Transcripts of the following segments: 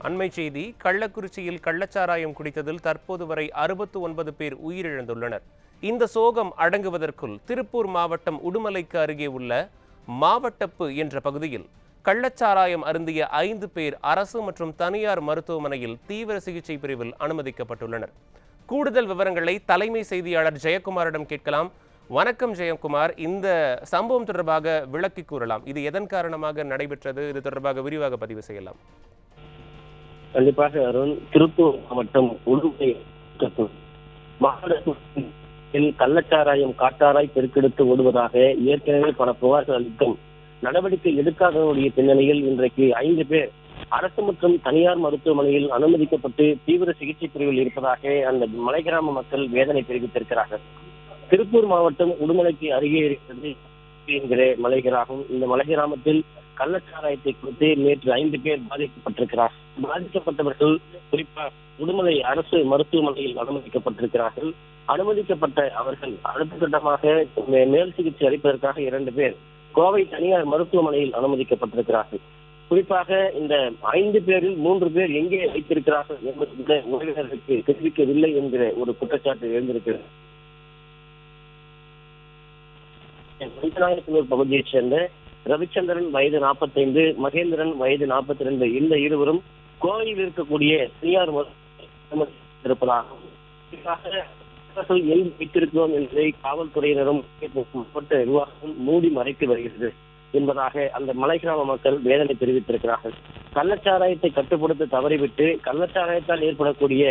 அண்மை செய்தி. கள்ளக்குறிச்சியில் கள்ளச்சாராயம் குடித்ததில் தற்போது வரை 69 பேர் உயிரிழந்துள்ளனர். இந்த சோகம் அடங்குவதற்குள் திருப்பூர் மாவட்டம் உடுமலைக்கு அருகே உள்ள மாவட்டப்பு என்ற பகுதியில் கள்ளச்சாராயம் அருந்திய 5 பேர் அரசு மற்றும் தனியார் மருத்துவமனையில் தீவிர சிகிச்சை பிரிவில் அனுமதிக்கப்பட்டுள்ளனர். கூடுதல் விவரங்களை தலைமை செய்தியாளர் ஜெயக்குமாரிடம் கேட்கலாம். வணக்கம் ஜெயக்குமார், இந்த சம்பவம் தொடர்பாக விளக்கி கூறலாம். இது எதன் காரணமாக நடைபெற்றது? இது தொடர்பாக விரிவாக பதிவு செய்யலாம். கண்டிப்பாக அருண், திருப்பூர் மாவட்டம் உடுமலை மாவட்டத்தில் கள்ளச்சாராயம் காட்டாராய் பெருக்கெடுத்து ஓடுவதாக ஏற்கனவே பல புகார்கள் அளித்தும் நடவடிக்கை எடுக்காதவருடைய பின்னணியில் இன்றைக்கு 5 பேர் அரசு மற்றும் தனியார் மருத்துவமனையில் அனுமதிக்கப்பட்டு தீவிர சிகிச்சை பிரிவில் இருப்பதாக அந்த மலை கிராம மக்கள் வேதனை தெரிவித்திருக்கிறார்கள். திருப்பூர் மாவட்டம் உடுமலைக்கு அருகே இருக்கிறது என்கிற மலை கிராமம். இந்த மலை கிராமத்தில் கள்ளச்சாராயத்தை குறித்து நேற்று 5 பேர் பாதிக்கப்பட்டிருக்கிறார்கள். பாதிக்கப்பட்டவர்கள் குறிப்பாக உடுமலை அரசு மருத்துவமனையில் அனுமதிக்கப்பட்டிருக்கிறார்கள். அனுமதிக்கப்பட்ட அவர்கள் அடுத்த கட்டமாக மேல் சிகிச்சை அளிப்பதற்காக 2 பேர் கோவை தனியார் மருத்துவமனையில் அனுமதிக்கப்பட்டிருக்கிறார்கள். குறிப்பாக இந்த 5 பேரில் 3 பேர் எங்கே வைத்திருக்கிறார்கள் என்பது உறவினர்களுக்கு தெரிவிக்கவில்லை என்கிற ஒரு குற்றச்சாட்டு எழுந்திருக்கிறது. மஞ்சநாயக்கனூர் பகுதியைச் சேர்ந்த ரவிச்சந்திரன் வயது 45, மகேந்திரன் வயது 42 இந்த இருவரும் கோவையில் இருக்கக்கூடிய தனியார் இருப்பதாகவும் எங்கு வைத்திருக்கிறோம் என்பதை காவல்துறையினரும் மாவட்ட நிர்வாகம் மூடி மறைத்து வருகிறது என்பதாக அந்த மலை கிராம மக்கள் வேதனை தெரிவித்திருக்கிறார்கள். கள்ளச்சாராயத்தை கட்டுப்படுத்த தவறிவிட்டு கள்ளச்சாராயத்தால் ஏற்படக்கூடிய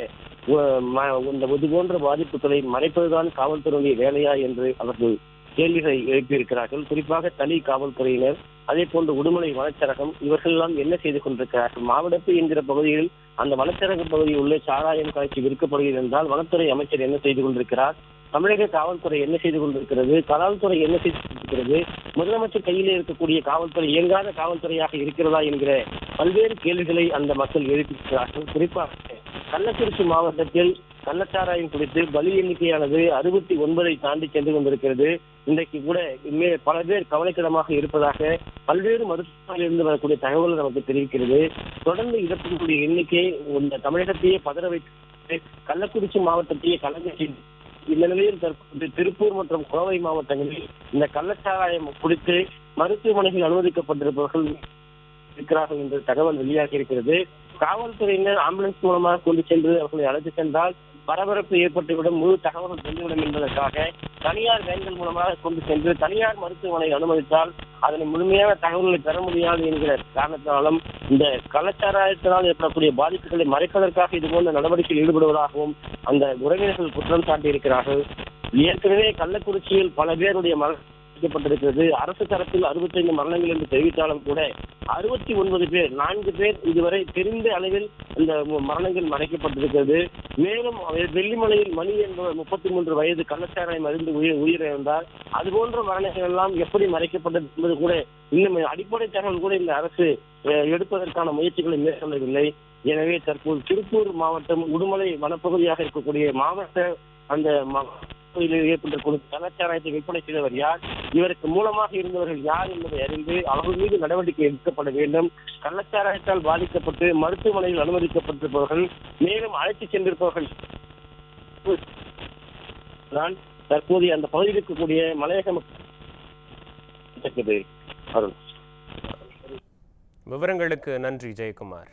இது போன்ற பாதிப்புகளை மறைப்பதுதான் காவல்துறையுடைய வேலையா என்று அவர்கள் கேள்விகளை எழுப்பியிருக்கிறார்கள். குறிப்பாக தனி காவல்துறையினர், அதே போன்று உடுமலை வனச்சரகம், இவர்கள் எல்லாம் என்ன செய்து கொண்டிருக்கிறார்கள்? மாவட்டப்பு என்கிற பகுதியில் அந்த வனச்சரக பகுதியில் உள்ள சாராயம் காய்ச்சி விற்கப்படுகிறது என்றால் வனத்துறை அமைச்சர் என்ன செய்து கொண்டிருக்கிறார்? தமிழக காவல்துறை என்ன செய்து கொண்டிருக்கிறது? கலால்துறை என்ன செய்து கொண்டிருக்கிறது? முதலமைச்சர் கையிலே இருக்கக்கூடிய காவல்துறை இயங்காத காவல்துறையாக இருக்கிறதா என்கிற பல்வேறு கேள்விகளை அந்த மக்கள் எழுப்பியிருக்கிறார்கள். குறிப்பாக கள்ளக்குறிச்சி மாவட்டத்தில் கள்ளச்சாராயம் குறித்து பலி எண்ணிக்கையானது 69 தாண்டி சென்று கொண்டிருக்கிறது. இன்றைக்கு கூட பல பேர் கவலைக்கிடமாக இருப்பதாக பல்வேறு மருத்துவமனையில் இருந்து வரக்கூடிய தகவல்கள் நமக்கு தெரிவிக்கிறது. தொடர்ந்து இறப்புகளுடைய எண்ணிக்கை இந்த தமிழகத்தையே பதற வைத்து கள்ளக்குறிச்சி மாவட்டத்தையே கலங்க. இந்த நிலையில் தற்போது திருப்பூர் மற்றும் கோவை மாவட்டங்களில் இந்த கள்ளச்சாராயம் குறித்து மருத்துவமனையில் அனுமதிக்கப்பட்டிருப்பவர்கள் இருக்கிறார்கள் என்ற தகவல் வெளியாகி இருக்கிறது. காவல்துறையினர் ஆம்புலன்ஸ் மூலமாக கொண்டு சென்று அவர்களை அழைத்து சென்றால் பரபரப்பு ஏற்பட்டுவிடும், முழு தகவல்கள் தெரிந்துவிடும் என்பதற்காக தனியார் வேன்கள் மூலமாக கொண்டு சென்று தனியார் மருத்துவமனை அனுமதித்தால் அதனை முழுமையான தகவல்களை பெற முடியாது என்கிற காரணத்தினாலும் இந்த கள்ளச்சாராயத்தினால் ஏற்படக்கூடிய பாதிப்புகளை மறைப்பதற்காக இதுபோன்ற நடவடிக்கையில் ஈடுபடுவதாகவும் அந்த உறவினர்கள் குற்றம் சாட்டியிருக்கிறார்கள். ஏற்கனவே கள்ளக்குறிச்சியில் பல பேருடைய மரணப்பட்டிருக்கிறது. அரசு தரப்பில் 65 மரணங்கள் என்று தெரிவித்தாலும் கூட 69 பேர், 4 பேர் இதுவரை தெரிந்த அளவில் இந்த மரணங்கள் மறைக்கப்பட்டிருக்கிறது. மேலும் வெள்ளிமலையில் மணி என்பவர் 33 வயது கள்ளச்சாராயம் அறிந்து உயிரிழந்தார். அதுபோன்ற மரணங்கள் எல்லாம் எப்படி மறைக்கப்பட்டது என்பது கூட இன்னும் அடிப்படை தகவல் கூட இந்த அரசு எடுப்பதற்கான முயற்சிகளை மேற்கொள்ளவில்லை. எனவே தற்போது திருப்பூர் மாவட்டம் உடுமலை வனப்பகுதியாக இருக்கக்கூடிய மாவட்ட அந்த ஏற்பட்டிருக்கும் கள்ளச்சாராயத்தை விற்பனை செய்தவர் யார், இவருக்கு மூலமாக இருந்தவர்கள் யார் என்பதை அறிந்து அவர்கள் மீது நடவடிக்கை எடுக்கப்பட வேண்டும். கள்ளச்சாராயத்தால் பாதிக்கப்பட்டு மருத்துவமனையில் அனுமதிக்கப்பட்டிருப்பவர்கள் மேலும் அழைத்து சென்றிருப்பவர்கள் தான் தற்போது அந்த பகுதியில் இருக்கக்கூடிய மலையக விவரங்களுக்கு நன்றி ஜெயக்குமார்.